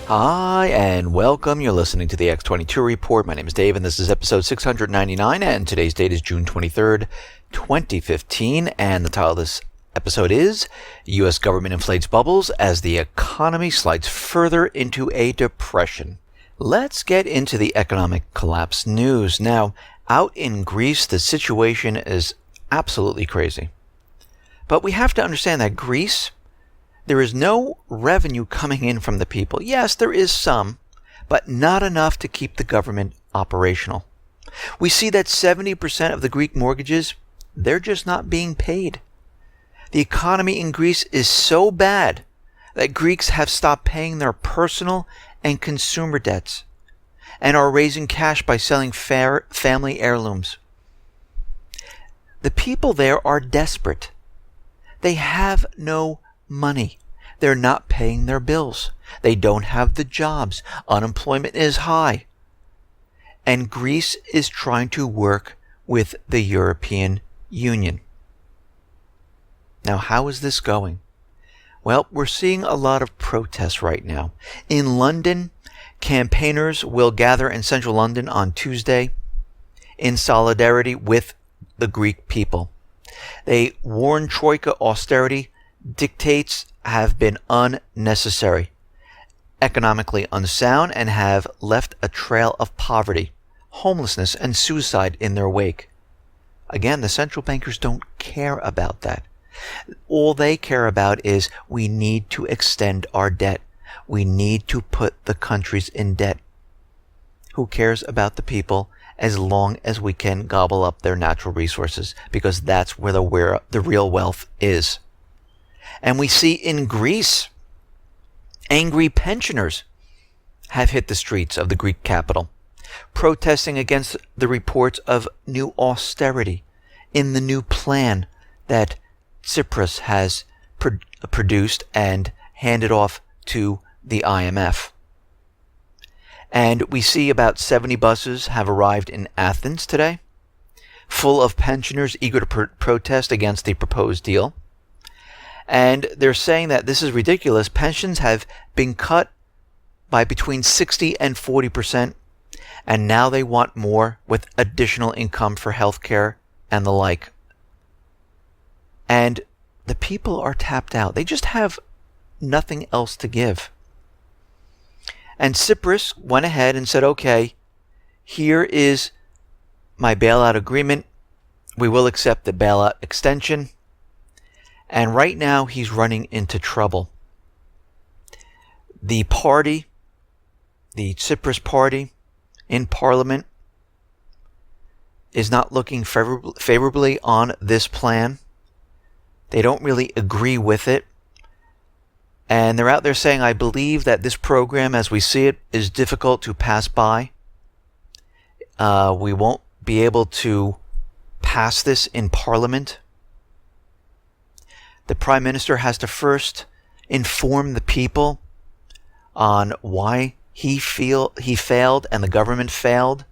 Hi, and welcome. You're listening to the X22 Report. My name is Dave, and this is episode 699, and today's date is June 23rd, 2015, and the title of this episode is U.S. Government Inflates Bubbles as the Economy Slides Further into a Depression. Let's get into the economic collapse news. Now, out in Greece, the situation is absolutely crazy. But we have to understand that Greece, there is no revenue coming in from the people. Yes, there is some, but not enough to keep the government operational. We see that 70% of the Greek mortgages, they're just not being paid. The economy in Greece is so bad that Greeks have stopped paying their personal and consumer debts and are raising cash by selling family heirlooms. The people there are desperate. They have no money. They're not paying their bills. They don't have the jobs. Unemployment is high. And Greece is trying to work with the European Union. Now, how is this going? Well, we're seeing a lot of protests right now. In London, campaigners will gather in central London on Tuesday in solidarity with the Greek people. They warn Troika austerity dictates have been unnecessary, economically unsound, and have left a trail of poverty, homelessness, and suicide in their wake. Again, the central bankers don't care about that. All they care about is we need to extend our debt. We need to put the countries in debt. Who cares about the people as long as we can gobble up their natural resources? Because that's where the real wealth is. And we see in Greece, angry pensioners have hit the streets of the Greek capital, protesting against the reports of new austerity in the new plan that Tspiras has produced and handed off to the IMF. And we see about 70 buses have arrived in Athens today, full of pensioners eager to protest against the proposed deal. And they're saying that this is ridiculous. Pensions have been cut by between 60 and 40%, and now they want more with additional income for health care and the like. And the people are tapped out. They just have nothing else to give. And Tspiras went ahead and said, okay, here is my bailout agreement. We will accept the bailout extension. And right now, he's running into trouble. The party, the Tspiras party in parliament, is not looking favorably on this plan. They don't really agree with it. And they're out there saying, I believe that this program, as we see it, is difficult to pass by. We won't be able to pass this in parliament. The Prime Minister has to first inform the people on why he failed and the government failed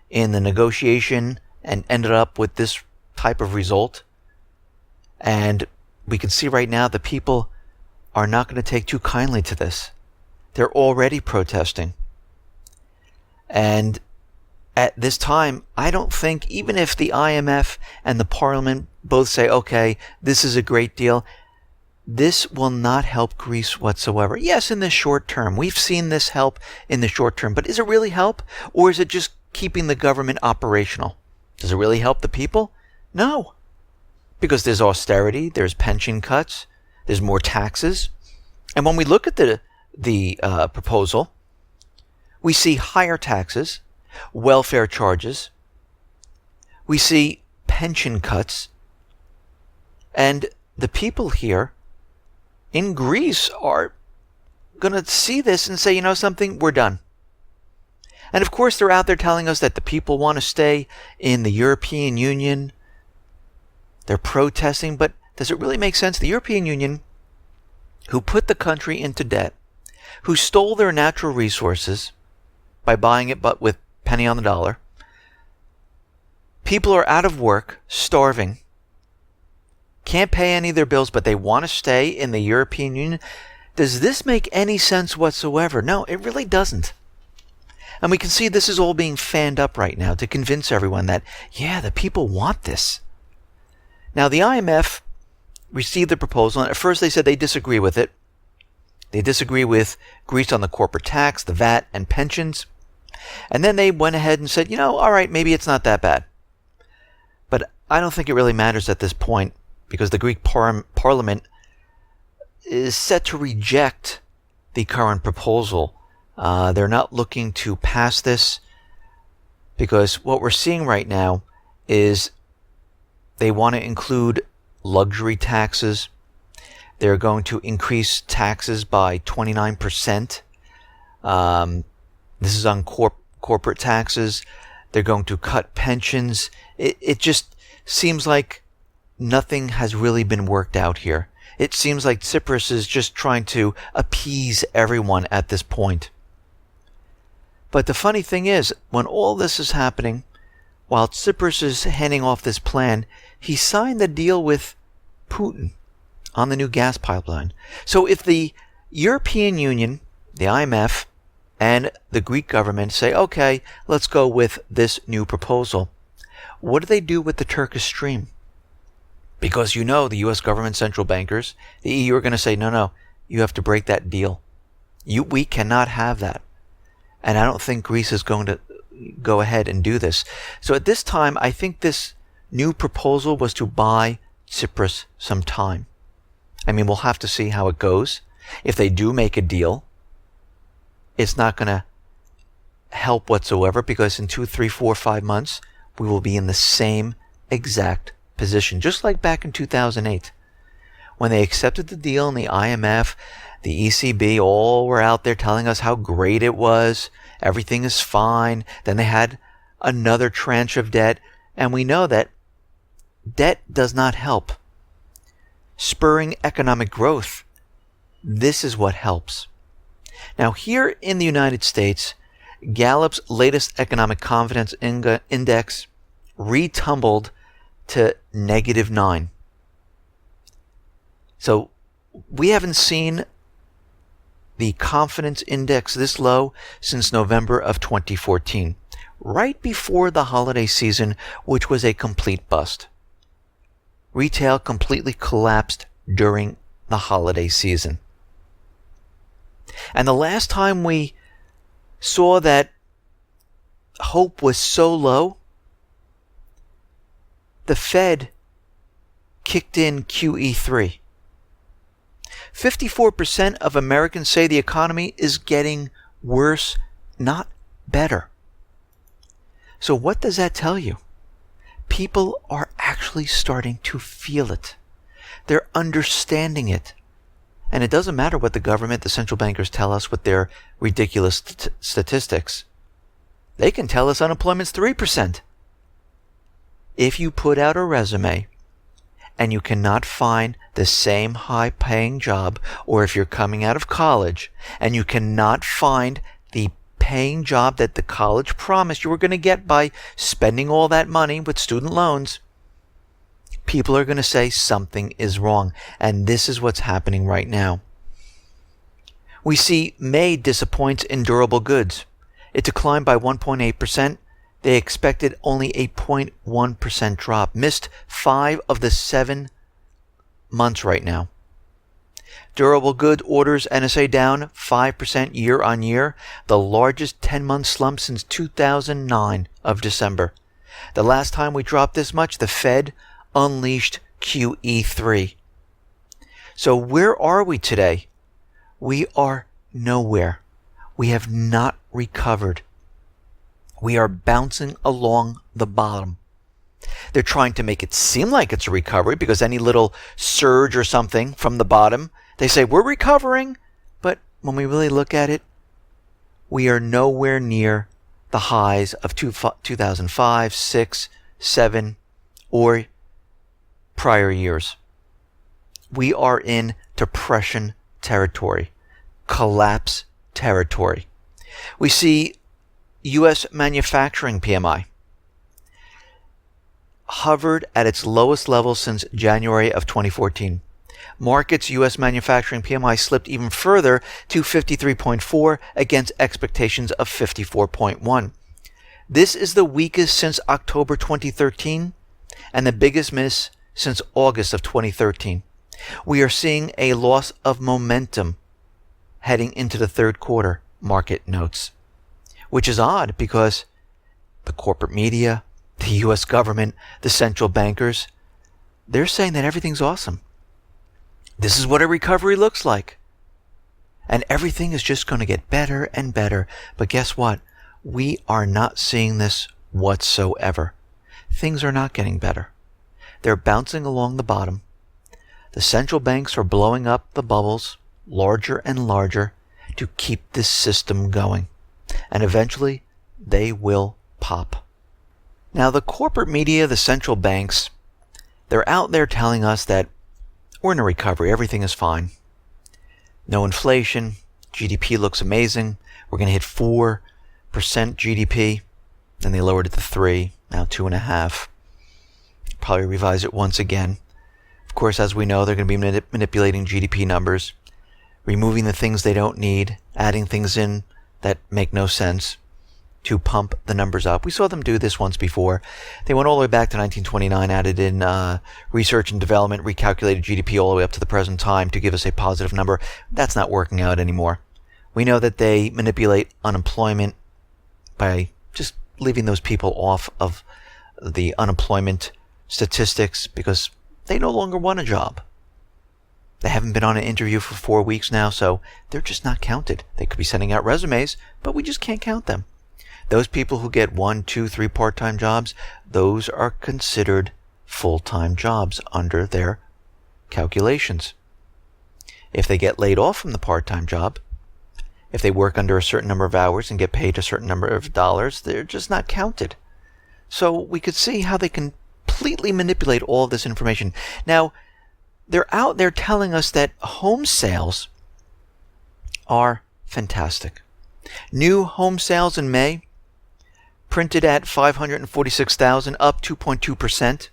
in the negotiation and ended up with this type of result. And we can see right now the people are not going to take too kindly to this. They're already protesting. And at this time, I don't think, even if the IMF and the Parliament both say, okay, this is a great deal, this will not help Greece whatsoever. Yes, in the short term. We've seen this help in the short term. But is it really help? Or is it just keeping the government operational? Does it really help the people? No. Because there's austerity, there's pension cuts, there's more taxes. And when we look at the proposal, we see higher taxes, welfare charges, we see pension cuts, and the people here in Greece are going to see this and say, you know something, we're done. And of course, they're out there telling us that the people want to stay in the European Union. They're protesting, but does it really make sense? The European Union, who put the country into debt, who stole their natural resources by buying it but with penny on the dollar. People are out of work, starving, can't pay any of their bills, but they want to stay in the European Union. Does this make any sense whatsoever? No, it really doesn't. And we can see this is all being fanned up right now to convince everyone that, yeah, the people want this. Now, the IMF received the proposal, and at first they said they disagree with it. They disagree with Greece on the corporate tax, the VAT, and pensions. And then they went ahead and said, all right, maybe it's not that bad. But I don't think it really matters at this point, because the Greek parliament is set to reject the current proposal. They're not looking to pass this, because what we're seeing right now is they want to include luxury taxes. They're going to increase taxes by 29%. This is on corporate taxes. They're going to cut pensions. It just seems like nothing has really been worked out here. It seems like Tspiras is just trying to appease everyone at this point. But the funny thing is, when all this is happening, while Tspiras is handing off this plan, he signed the deal with Putin on the new gas pipeline. So if the European Union, the IMF, and the Greek government say, okay, let's go with this new proposal, what do they do with the Turkish stream? Because the U.S. government central bankers, the EU are going to say, no, you have to break that deal. We cannot have that. And I don't think Greece is going to go ahead and do this. So at this time, I think this new proposal was to buy Tspiras some time. I mean, we'll have to see how it goes. If they do make a deal, it's not going to help whatsoever, because in 2, 3, 4, 5 months, we will be in the same exact position, just like back in 2008. When they accepted the deal in the IMF, the ECB, all were out there telling us how great it was. Everything is fine. Then they had another tranche of debt. And we know that debt does not help. Spurring economic growth, this is what helps. Now, here in the United States, Gallup's latest economic confidence index retumbled to -9. So we haven't seen the confidence index this low since November of 2014, right before the holiday season, which was a complete bust. Retail completely collapsed during the holiday season. And the last time we saw that hope was so low, the Fed kicked in QE3. 54% of Americans say the economy is getting worse, not better. So what does that tell you? People are actually starting to feel it. They're understanding it. And it doesn't matter what the government, the central bankers tell us with their ridiculous statistics. They can tell us unemployment's 3%. If you put out a resume and you cannot find the same high-paying job, or if you're coming out of college and you cannot find the paying job that the college promised you were going to get by spending all that money with student loans, people are going to say something is wrong. And this is what's happening right now. We see May disappoints in durable goods. It declined by 1.8%. They expected only a 0.1% drop. Missed 5 of the 7 months right now. Durable good orders, NSA down 5% year on year, the largest 10-month slump since 2009 of December. The last time we dropped this much, the Fed unleashed QE3. So where are we today? We are nowhere. We have not recovered. We are bouncing along the bottom. They're trying to make it seem like it's a recovery, because any little surge or something from the bottom, they say we're recovering. But when we really look at it, we are nowhere near the highs of 2005, 6, 7, or prior years. We are in depression territory, collapse territory. We see U.S. manufacturing PMI hovered at its lowest level since January of 2014. Markets' U.S. manufacturing PMI slipped even further to 53.4 against expectations of 54.1. This is the weakest since October 2013 and the biggest miss since August of 2013. We are seeing a loss of momentum heading into the third quarter, market notes, which is odd because the corporate media, the U.S. government, the central bankers, they're saying that everything's awesome. This is what a recovery looks like. And everything is just going to get better and better. But guess what? We are not seeing this whatsoever. Things are not getting better. They're bouncing along the bottom. The central banks are blowing up the bubbles larger and larger to keep this system going. And eventually, they will pop. Now, the corporate media, the central banks, they're out there telling us that we're in a recovery. Everything is fine. No inflation. GDP looks amazing. We're going to hit 4% GDP. Then they lowered it to 3, now 2.5. Probably revise it once again. Of course, as we know, they're going to be manipulating GDP numbers, removing the things they don't need, adding things in that make no sense to pump the numbers up. We saw them do this once before. They went all the way back to 1929, added in research and development, recalculated GDP all the way up to the present time to give us a positive number. That's not working out anymore. We know that they manipulate unemployment by just leaving those people off of the unemployment statistics because they no longer want a job. They haven't been on an interview for 4 weeks now, so they're just not counted. They could be sending out resumes, but we just can't count them. Those people who get 1, 2, 3 part-time jobs, those are considered full-time jobs under their calculations. If they get laid off from the part-time job, if they work under a certain number of hours and get paid a certain number of dollars, they're just not counted. So we could see how they completely manipulate all of this information. Now, they're out there telling us that home sales are fantastic. New home sales in May printed at 546,000, up 2.2%,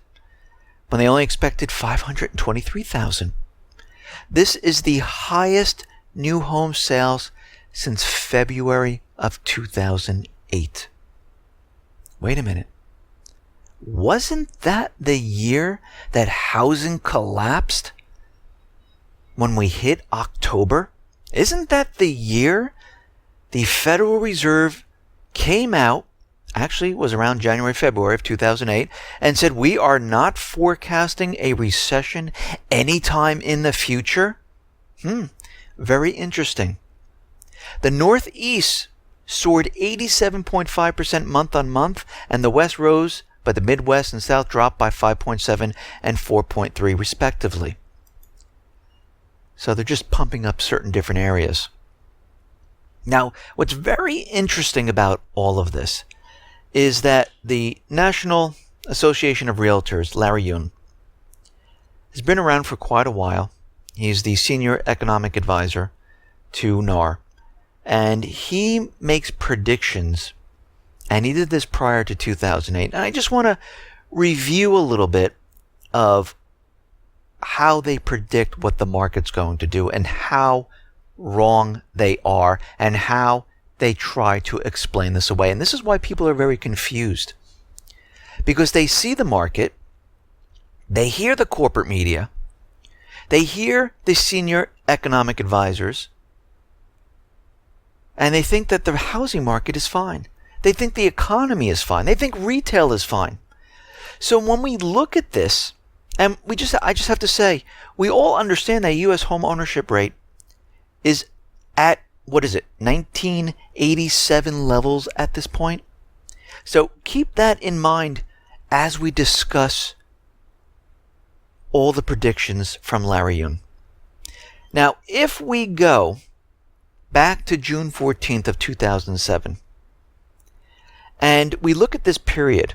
when they only expected 523,000. This is the highest new home sales since February of 2008. Wait a minute. Wasn't that the year that housing collapsed when we hit October? Isn't that the year the Federal Reserve came out, actually it was around January, February of 2008, and said we are not forecasting a recession anytime in the future? Very interesting. The Northeast soared 87.5% month on month, and the West rose, but the Midwest and South dropped by 5.7 and 4.3 respectively. So they're just pumping up certain different areas. Now, what's very interesting about all of this is that the National Association of Realtors, Larry Yun, has been around for quite a while. He's the senior economic advisor to NAR, and he makes predictions, and he did this prior to 2008. And I just want to review a little bit of how they predict what the market's going to do and how wrong they are and how they try to explain this away. And this is why people are very confused, because they see the market, they hear the corporate media, they hear the senior economic advisors, and they think that the housing market is fine. They think the economy is fine. They think retail is fine. So when we look at this, and I just have to say, we all understand that U.S. home ownership rate is at, 1987 levels at this point. So keep that in mind as we discuss all the predictions from Larry Yun. Now, if we go back to June 14th of 2007, and we look at this period,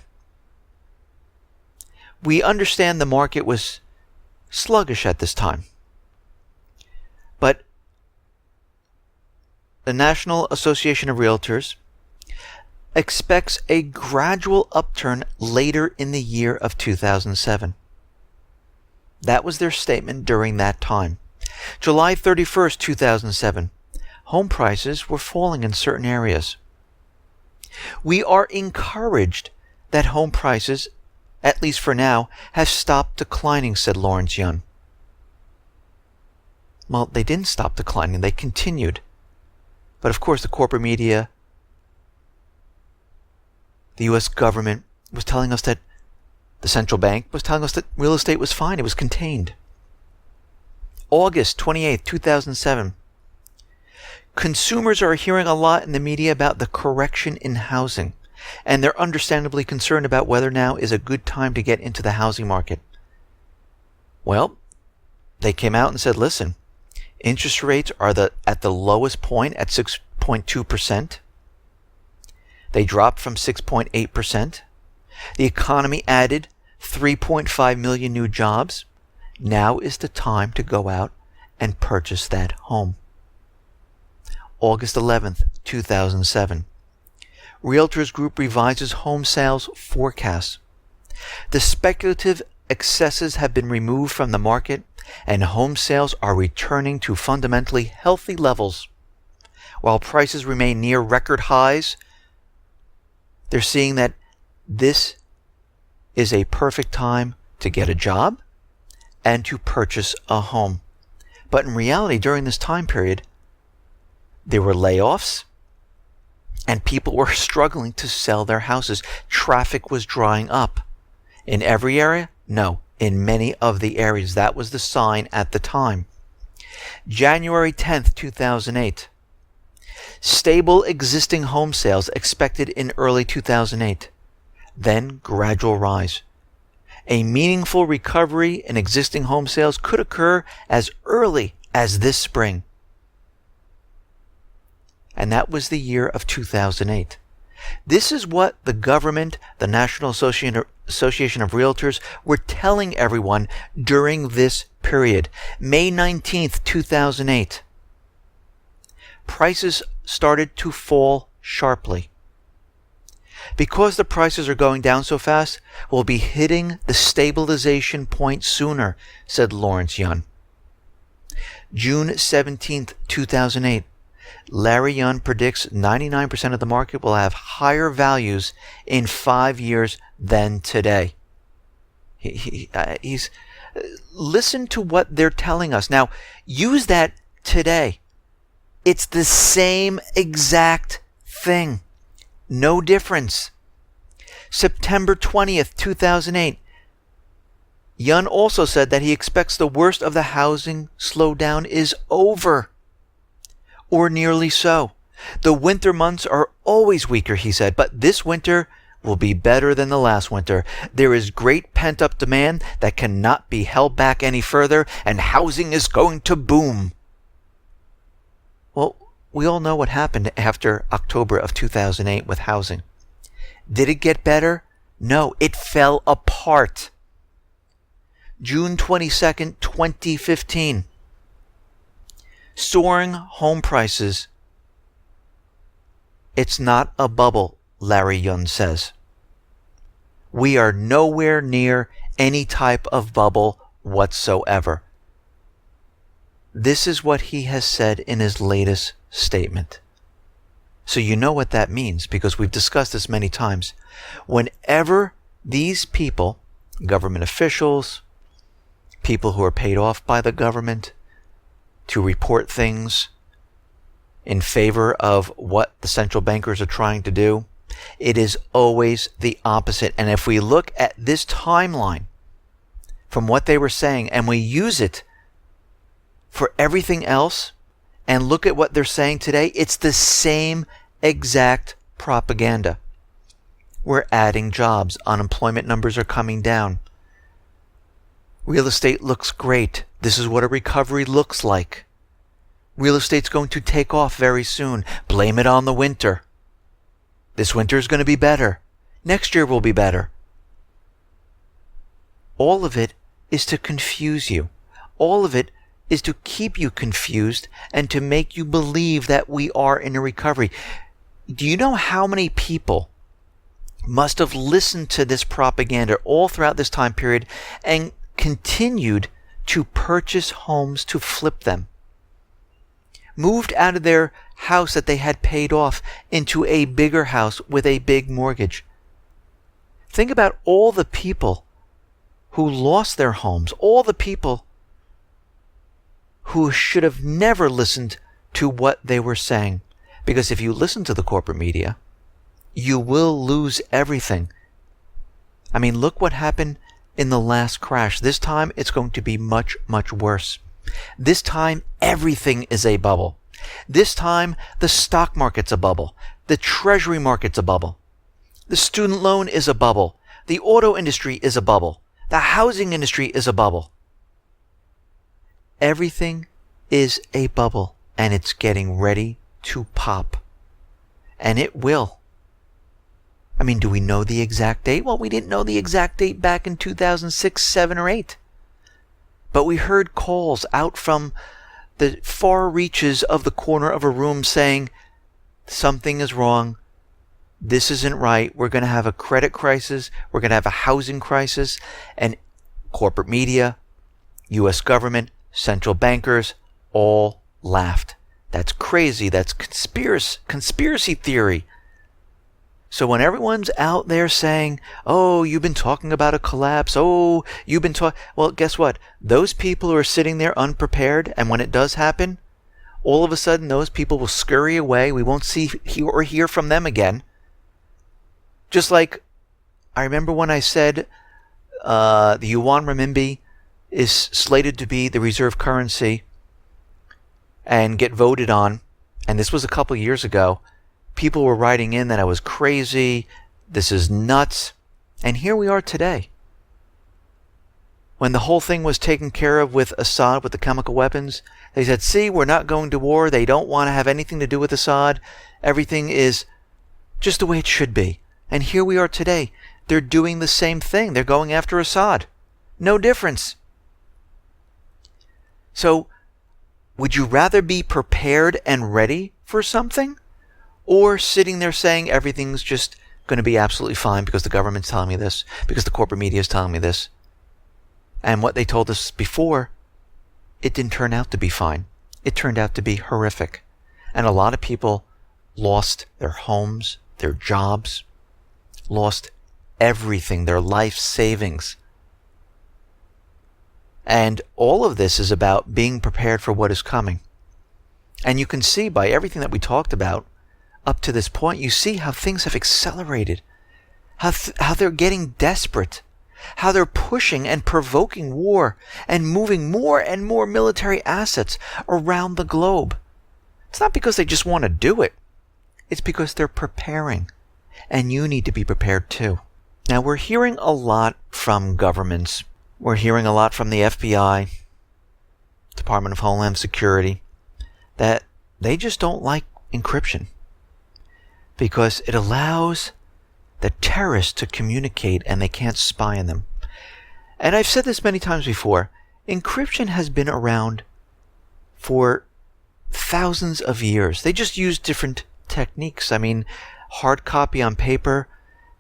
we understand the market was sluggish at this time. But the National Association of Realtors expects a gradual upturn later in the year of 2007. That was their statement during that time. July 31st, 2007. Home prices were falling in certain areas. We are encouraged that home prices, at least for now, have stopped declining, said Lawrence Yun. Well, they didn't stop declining. They continued. But of course, the corporate media, the U.S. government was telling us that the central bank was telling us that real estate was fine. It was contained. August 28th, 2007. Consumers are hearing a lot in the media about the correction in housing, and they're understandably concerned about whether now is a good time to get into the housing market. Well, they came out and said, listen, interest rates are at the lowest point at 6.2%. They dropped from 6.8%. The economy added 3.5 million new jobs. Now is the time to go out and purchase that home. August 11th, 2007. Realtors Group revises home sales forecasts. The speculative excesses have been removed from the market, and home sales are returning to fundamentally healthy levels. While prices remain near record highs, they're seeing that this is a perfect time to get a job and to purchase a home. But in reality, during this time period, there were layoffs and people were struggling to sell their houses. Traffic was drying up. In every area? No. In many of the areas. That was the sign at the time. January 10th, 2008. Stable existing home sales expected in early 2008. Then gradual rise. A meaningful recovery in existing home sales could occur as early as this spring. And that was the year of 2008. This is what the government, the National Association of Realtors, were telling everyone during this period. May 19th, 2008. Prices started to fall sharply. Because the prices are going down so fast, we'll be hitting the stabilization point sooner, said Lawrence Yun. June 17th, 2008. Larry Yun predicts 99% of the market will have higher values in 5 years than today. He's listen to what they're telling us. Now, use that today. It's the same exact thing. No difference. September 20th, 2008. Yun also said that he expects the worst of the housing slowdown is over. Or nearly so. The winter months are always weaker, he said, but this winter will be better than the last winter. There is great pent-up demand that cannot be held back any further, and housing is going to boom. Well, we all know what happened after October of 2008 with housing. Did it get better? No, it fell apart. June 22nd, 2015. Soaring home prices. It's not a bubble, Larry Yun says. We are nowhere near any type of bubble whatsoever. This is what he has said in his latest statement. So you know what that means, because we've discussed this many times. Whenever these people, government officials, people who are paid off by the government to report things in favor of what the central bankers are trying to do, it is always the opposite. And if we look at this timeline from what they were saying and we use it for everything else and look at what they're saying today, it's the same exact propaganda. We're adding jobs. Unemployment numbers are coming down. Real estate looks great. This is what a recovery looks like. Real estate's going to take off very soon. Blame it on the winter. This winter is going to be better. Next year will be better. All of it is to confuse you. All of it is to keep you confused and to make you believe that we are in a recovery. Do you know how many people must have listened to this propaganda all throughout this time period and continued to purchase homes to flip them, moved out of their house that they had paid off into a bigger house with a big mortgage. Think about all the people who lost their homes, all the people who should have never listened to what they were saying. Because if you listen to the corporate media, you will lose everything. I mean, look what happened in the last crash. This time, it's going to be much, much worse. This time, everything is a bubble. This time, the stock market's a bubble. The treasury market's a bubble. The student loan is a bubble. The auto industry is a bubble. The housing industry is a bubble. Everything is a bubble, and it's getting ready to pop. And it will. I mean, do we know the exact date? Well, we didn't know the exact date back in 2006, 7, or 8. But we heard calls out from the far reaches of the corner of a room saying, something is wrong. This isn't right. We're going to have a credit crisis. We're going to have a housing crisis. And corporate media, U.S. government, central bankers all laughed. That's crazy. That's conspiracy theory. So when everyone's out there saying, oh, you've been talking about a collapse. Oh, you've been talking. Well, guess what? Those people who are sitting there unprepared, and when it does happen, all of a sudden those people will scurry away. We won't see or hear from them again. Just like I remember when I said the yuan renminbi is slated to be the reserve currency and get voted on, and this was a couple years ago. People were writing in that I was crazy, this is nuts, and here we are today. When the whole thing was taken care of with Assad, with the chemical weapons, they said, see, we're not going to war, they don't want to have anything to do with Assad, everything is just the way it should be. And here we are today. They're doing the same thing. They're going after Assad. No difference. So, would you rather be prepared and ready for something? Or sitting there saying everything's just going to be absolutely fine because the government's telling me this, because the corporate media is telling me this. And what they told us before, it didn't turn out to be fine. It turned out to be horrific. And a lot of people lost their homes, their jobs, lost everything, their life savings. And all of this is about being prepared for what is coming. And you can see by everything that we talked about up to this point, you see how things have accelerated, how they're getting desperate, how they're pushing and provoking war and moving more and more military assets around the globe. It's not because they just want to do it. It's because they're preparing. And you need to be prepared too. Now, we're hearing a lot from governments. We're hearing a lot from the FBI, Department of Homeland Security, that they just don't like encryption because it allows the terrorists to communicate and they can't spy on them. And I've said this many times before, encryption has been around for thousands of years. They just use different techniques. I mean, hard copy on paper,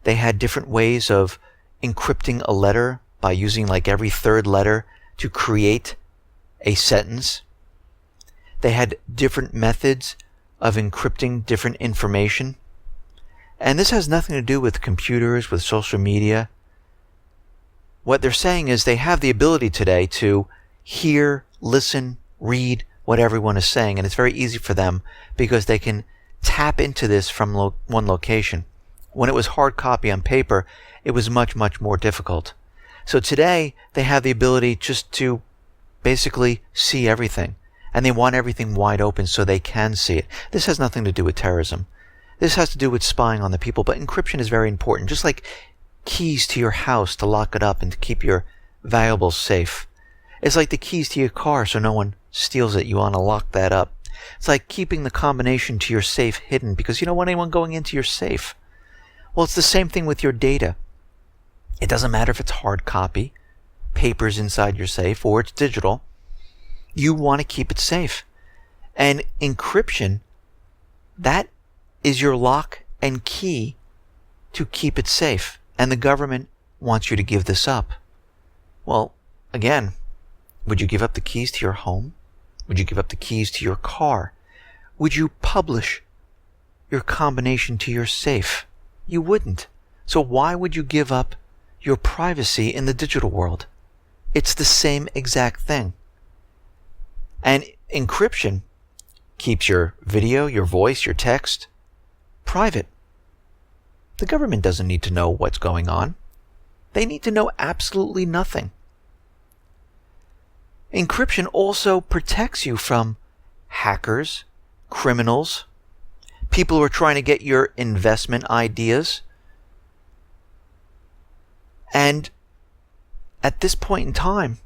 they had different ways of encrypting a letter by using like every third letter to create a sentence. They had different methods of encrypting different information. And this has nothing to do with computers, with social media. What they're saying is they have the ability today to hear, listen, read what everyone is saying. And it's very easy for them because they can tap into this from one location. When it was hard copy on paper, it was much, much more difficult. So today, they have the ability just to basically see everything. And they want everything wide open so they can see it. This has nothing to do with terrorism. This has to do with spying on the people. But encryption is very important. Just like keys to your house to lock it up and to keep your valuables safe. It's like the keys to your car so no one steals it. You want to lock that up. It's like keeping the combination to your safe hidden because you don't want anyone going into your safe. Well, it's the same thing with your data. It doesn't matter if it's hard copy, papers inside your safe, or it's digital. You want to keep it safe. And encryption, that is your lock and key to keep it safe. And the government wants you to give this up. Well, again, would you give up the keys to your home? Would you give up the keys to your car? Would you publish your combination to your safe? You wouldn't. So why would you give up your privacy in the digital world? It's the same exact thing. And encryption keeps your video, your voice, your text private. The government doesn't need to know what's going on. They need to know absolutely nothing. Encryption also protects you from hackers, criminals, people who are trying to get your investment ideas. And at this point in time,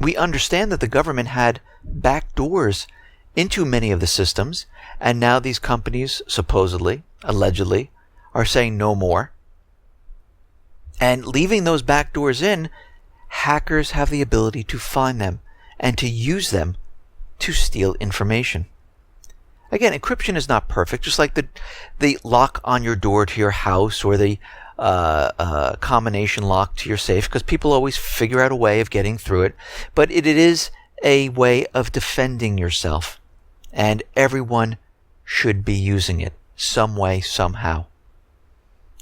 we understand that the government had back doors into many of the systems, and now these companies supposedly, allegedly, are saying no more. And leaving those back doors in, hackers have the ability to find them and to use them to steal information. Again, encryption is not perfect, just like the lock on your door to your house or the combination lock to your safe, because people always figure out a way of getting through it. But it is a way of defending yourself, and everyone should be using it some way, somehow.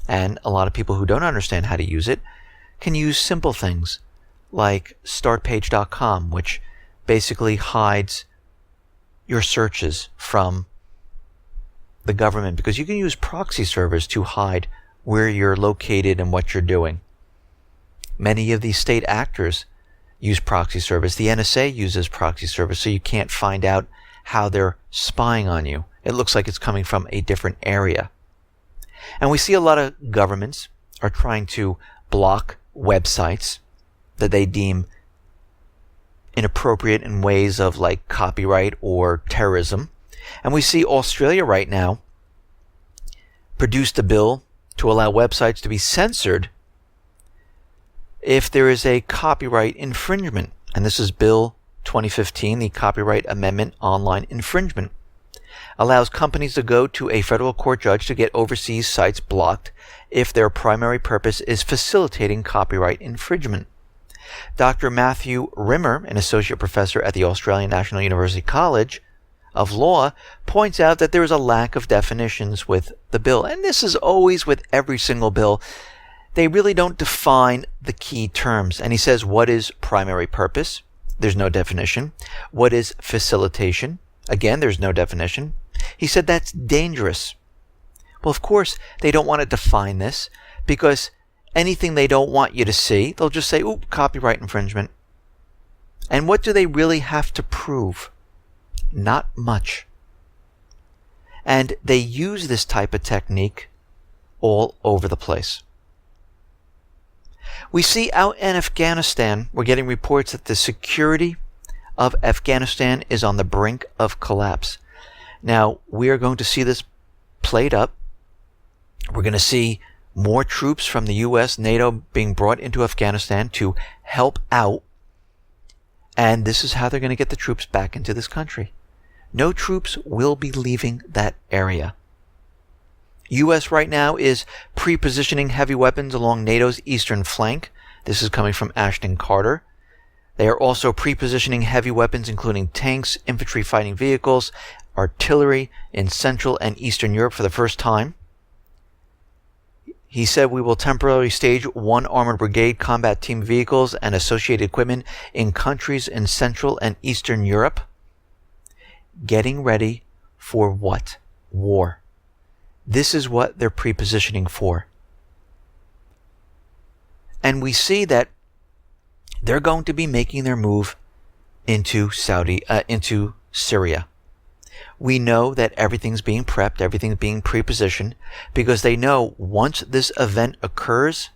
And a lot of people who don't understand how to use it can use simple things like startpage.com, which basically hides your searches from the government, because you can use proxy servers to hide where you're located and what you're doing. Many of these state actors use proxy servers. The NSA uses proxy servers, so you can't find out how they're spying on you. It looks like it's coming from a different area. And we see a lot of governments are trying to block websites that they deem inappropriate in ways of like copyright or terrorism. And we see Australia right now produced a bill to allow websites to be censored if there is a copyright infringement. And this is Bill 2015, the Copyright Amendment Online Infringement. Allows companies to go to a federal court judge to get overseas sites blocked if their primary purpose is facilitating copyright infringement. Dr. Matthew Rimmer, an associate professor at the Australian National University College of Law, points out that there is a lack of definitions with the bill. And this is always with every single bill. They really don't define the key terms. And he says, what is primary purpose? There's no definition. What is facilitation? Again, there's no definition. He said that's dangerous. Well, of course, they don't want to define this, because anything they don't want you to see, they'll just say, oop, copyright infringement. And what do they really have to prove? Not much. And they use this type of technique all over the place. We see out in Afghanistan, we're getting reports that the security of Afghanistan is on the brink of collapse. Now, we are going to see this played up. We're going to see more troops from the US, NATO being brought into Afghanistan to help out. And this is how they're going to get the troops back into this country. No troops will be leaving that area. US right now is pre-positioning heavy weapons along NATO's eastern flank. This is coming from Ashton Carter. They are also pre-positioning heavy weapons, including tanks, infantry fighting vehicles, artillery in Central and Eastern Europe for the first time. He said, we will temporarily stage one armored brigade combat team vehicles and associated equipment in countries in Central and Eastern Europe. Getting ready for what? War. This is what they're pre-positioning for. And we see that they're going to be making their move into Syria. We know that everything's being prepped, everything's being pre-positioned, because they know once this event occurs,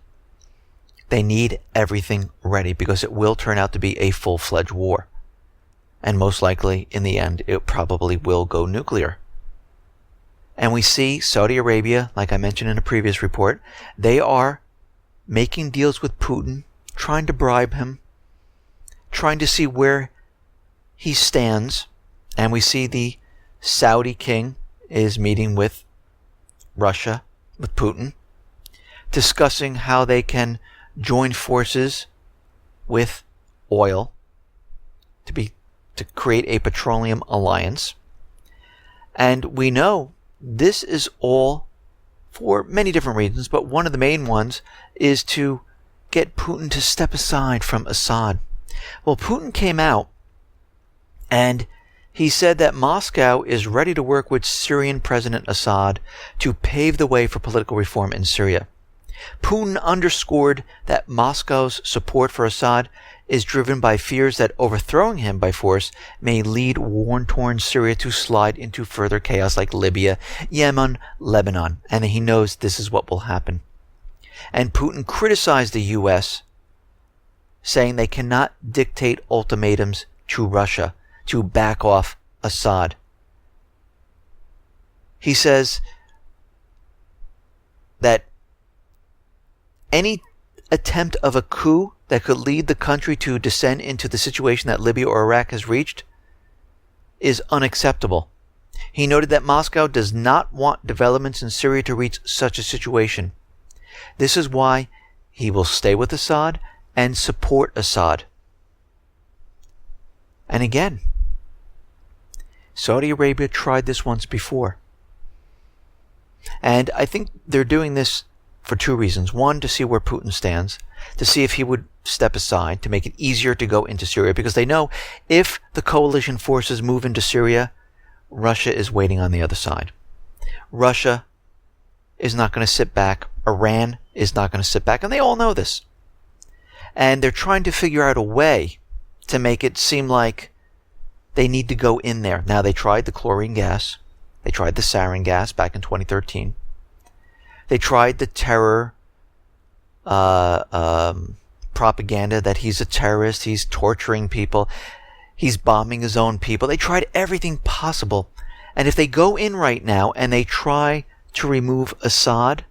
they need everything ready, because it will turn out to be a full-fledged war. And most likely, in the end, it probably will go nuclear. And we see Saudi Arabia, like I mentioned in a previous report, they are making deals with Putin, trying to bribe him, trying to see where he stands. And we see the Saudi king is meeting with Russia, with Putin, discussing how they can join forces with oil to create a petroleum alliance. And we know this is all for many different reasons, but one of the main ones is to get Putin to step aside from Assad. Well, Putin came out and he said that Moscow is ready to work with Syrian President Assad to pave the way for political reform in Syria. Putin underscored that Moscow's support for Assad is driven by fears that overthrowing him by force may lead war-torn Syria to slide into further chaos like Libya, Yemen, Lebanon, and he knows this is what will happen. And Putin criticized the US, saying they cannot dictate ultimatums to Russia to back off Assad. He says that any attempt of a coup that could lead the country to descend into the situation that Libya or Iraq has reached is unacceptable. He noted that Moscow does not want developments in Syria to reach such a situation. This is why he will stay with Assad and support Assad. And again, Saudi Arabia tried this once before. And I think they're doing this for two reasons. One, to see where Putin stands, to see if he would step aside, to make it easier to go into Syria, because they know if the coalition forces move into Syria, Russia is waiting on the other side. Russia is not going to sit back. Iran is not going to sit back, and they all know this. And they're trying to figure out a way to make it seem like they need to go in there. Now, they tried the chlorine gas. They tried the sarin gas back in 2013. They tried the terror propaganda that he's a terrorist, he's torturing people, he's bombing his own people. They tried everything possible. And if they go in right now and they try to remove Assad,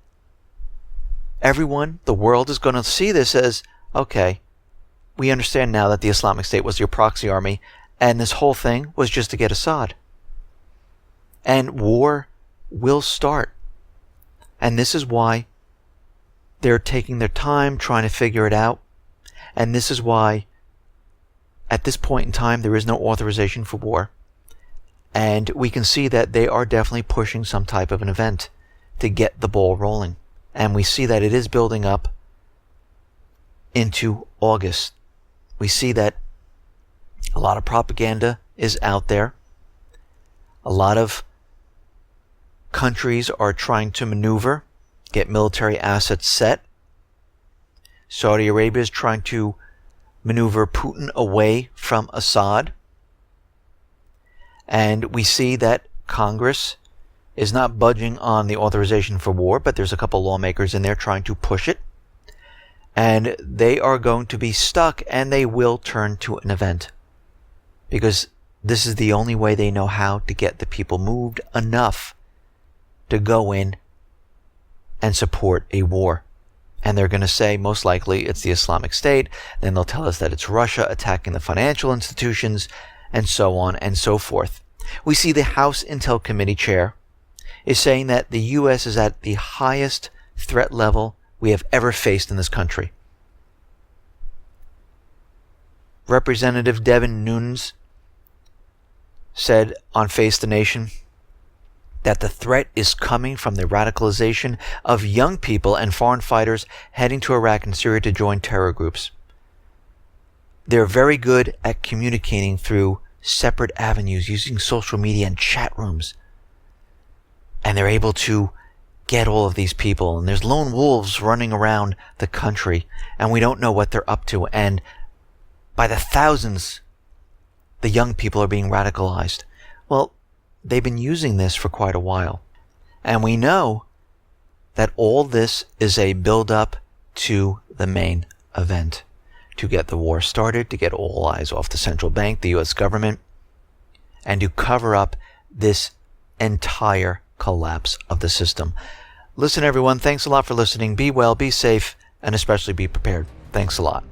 everyone, the world is going to see this as, okay, we understand now that the Islamic State was your proxy army, and this whole thing was just to get Assad. And war will start. And this is why they're taking their time trying to figure it out. And this is why, at this point in time, there is no authorization for war. And we can see that they are definitely pushing some type of an event to get the ball rolling. And we see that it is building up into August. We see that a lot of propaganda is out there. A lot of countries are trying to maneuver, get military assets set. Saudi Arabia is trying to maneuver Putin away from Assad. And we see that Congress is not budging on the authorization for war, but there's a couple lawmakers in there trying to push it. And they are going to be stuck, and they will turn to an event. Because this is the only way they know how to get the people moved enough to go in and support a war. And they're going to say, most likely, it's the Islamic State. Then they'll tell us that it's Russia attacking the financial institutions, and so on and so forth. We see the House Intel Committee chair is saying that the U.S. is at the highest threat level we have ever faced in this country. Representative Devin Nunes said on Face the Nation that the threat is coming from the radicalization of young people and foreign fighters heading to Iraq and Syria to join terror groups. They're very good at communicating through separate avenues, using social media and chat rooms. And they're able to get all of these people. And there's lone wolves running around the country, and we don't know what they're up to. And by the thousands, the young people are being radicalized. Well, they've been using this for quite a while. And we know that all this is a build-up to the main event, to get the war started, to get all eyes off the central bank, the U.S. government, and to cover up this entire collapse of the system. Listen, everyone, thanks a lot for listening. Be well, be safe, and especially be prepared. Thanks a lot.